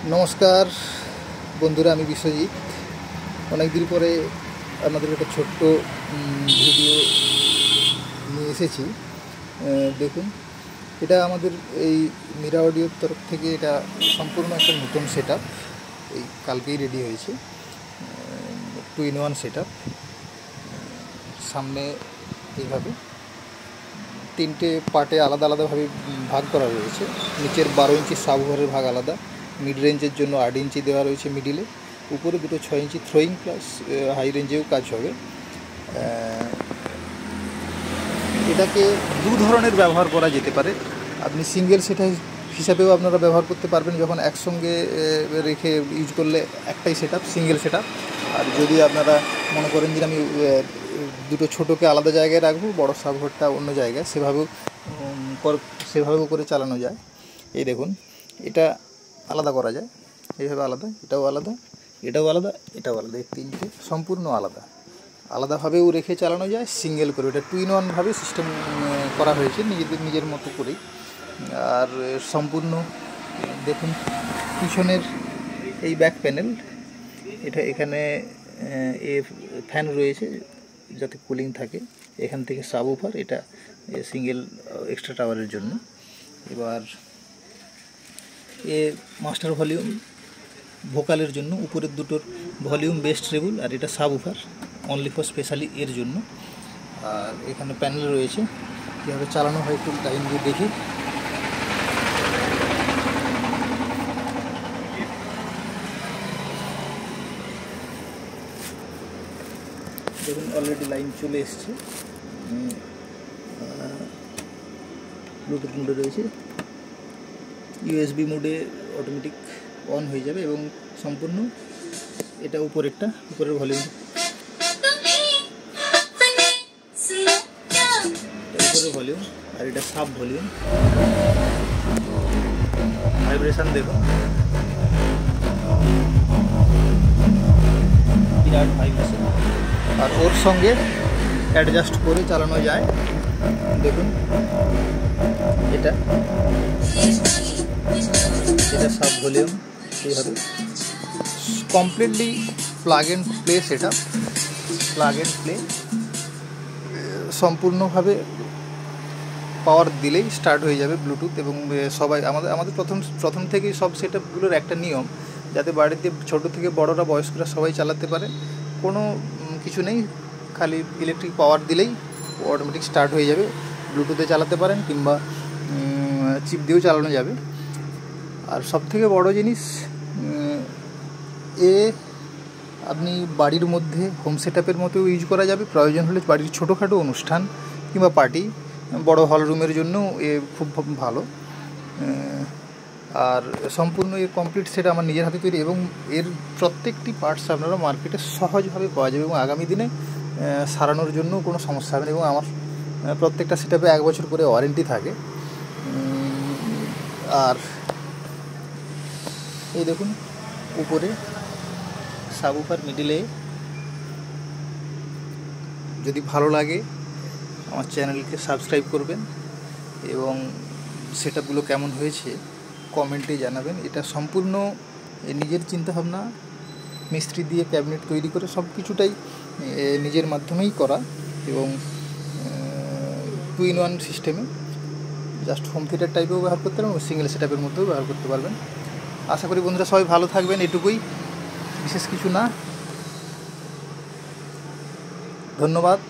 নমস্কার বন্ধুরা, আমি বিশ্বজিৎ। অনেক দিন পরে আপনাদের একটা ছোট্ট ভিডিও নিয়ে এসেছি। দেখুন, এটা আমাদের এই মীরা অডিওর তরফ থেকে এটা সম্পূর্ণ একটা নতুন সেট আপ। এই কালকেই রেডি হয়েছে, 2-in-1 সেট আপ। সামনে এইভাবে 3টে পার্টে আলাদা আলাদাভাবে ভাগ করা রয়েছে। নিচের 12 ইঞ্চি সাবওয়ারের ভাগ আলাদা, মিড রেঞ্জের জন্য 8 ইঞ্চি দেওয়া রয়েছে মিডিলে, উপরে দুটো 6 ইঞ্চি থ্রোয়িং প্লাস হাই রেঞ্জেও কাজ হবে। এটাকে দু ধরনের ব্যবহার করা যেতে পারে। আপনি সিঙ্গেল সেট হিসাবেও আপনারা ব্যবহার করতে পারবেন, যখন একসঙ্গে রেখে ইউজ করলে একটাই set up, single set up. আর যদি আপনারা মনে করেন যে আমি দুটো ছোটোকে আলাদা জায়গায় রাখবো, বড় সাবঘরটা অন্য জায়গায়, সেভাবেও করে চালানো যায়। এই দেখুন, এটা আলাদা করা যায়, এইভাবে আলাদা, এটাও আলাদা, এটাও আলাদা, এটাও আলাদা। এই 3টে সম্পূর্ণ আলাদা, আলাদাভাবেও রেখে চালানো যায়, সিঙ্গেল করে। এটা 2-in-1 ভাবে সিস্টেম করা হয়েছে নিজের মতো করেই। আর সম্পূর্ণ দেখুন, পিছনের এই ব্যাক প্যানেল, এখানে ফ্যান রয়েছে যাতে কুলিং থাকে। এখান থেকে সাবউফার, এটা সিঙ্গেল এক্সট্রা টাওয়ারের জন্য। এবার মাস্টার ভলিউম ভোকালের জন্য, উপরের দুটোর ভলিউম বেস ট্রেবল, আর এটা সাবউফার অনলি ফর স্পেশালি এর জন্য। আর এখানে প্যানেল রয়েছে, কীভাবে চালানো হয় একটু লাইন দিয়ে দেখি। দেখুন, অলরেডি লাইন চলে এসছে। ব্লুটুথ মোডে রয়েছে, ইউএসবি মোডে অটোমেটিক অন হয়ে যাবে। এবং সম্পূর্ণ এটা উপরের ভলিউম, উপরের ভলিউম, আর এটা সাব ভলিউম। ভাইব্রেশন দেখুন, বিরাট ভাইব্রেশন। আর ওর সঙ্গে অ্যাডজাস্ট করে চালানো যায়। দেখুন, এটা সাব ভলিউম। এইভাবে completely plug and play set up, plug and play. সম্পূর্ণভাবে পাওয়ার দিলেই স্টার্ট হয়ে যাবে ব্লুটুথ। এবং সবাই আমাদের প্রথম থেকেই সব সেট আপগুলোর একটা নিয়ম, যাতে বাড়িতে ছোটো থেকে বড়রা, বয়স্করা সবাই চালাতে পারে। কোনো কিছু নেই, খালি ইলেকট্রিক পাওয়ার দিলেই অটোমেটিক স্টার্ট হয়ে যাবে। ব্লুটুথে চালাতে পারেন কিংবা চিপ দিয়েও চালানো যাবে। আর সবথেকে বড় জিনিস, আপনি বাড়ির মধ্যে হোম সেট আপের মতো ইউজ করা যাবে। প্রয়োজন হলে বাড়ির ছোটোখাটো অনুষ্ঠান কিংবা পার্টি, বড় হল রুমের জন্য খুব ভালো। আর সম্পূর্ণ এর কমপ্লিট সেট আমার নিজের হাতে তৈরি, এবং এর প্রত্যেকটি পার্টস আপনারা মার্কেটে সহজভাবে পাওয়া যাবে। এবং আগামী দিনে সারানোর জন্য কোনো সমস্যা হবে না। এবং আমার প্রত্যেকটা সেট আপে 1 বছর করে ওয়ারেন্টি থাকে। আর এই দেখুন, উপরে সাবউফার, মিডিলে। যদি ভালো লাগে আমার চ্যানেলকে সাবস্ক্রাইব করবেন, এবং সেট আপগুলো কেমন হয়েছে কমেন্টে জানাবেন। এটা সম্পূর্ণ নিজের চিন্তাভাবনা, মিস্ত্রি দিয়ে ক্যাবিনেট তৈরি করে সব কিছুটাই নিজের মাধ্যমেই করা। এবং 2-in-1 সিস্টেমে জাস্ট হোম থিয়েটার টাইপেও ব্যবহার করতে পারবেন, সিঙ্গেল সেট আপের মধ্যেও ব্যবহার করতে পারবেন। আশা করি বন্ধুরা সবাই ভালো থাকবেন, এটুকুই, বিশেষ কিছু না। ধন্যবাদ।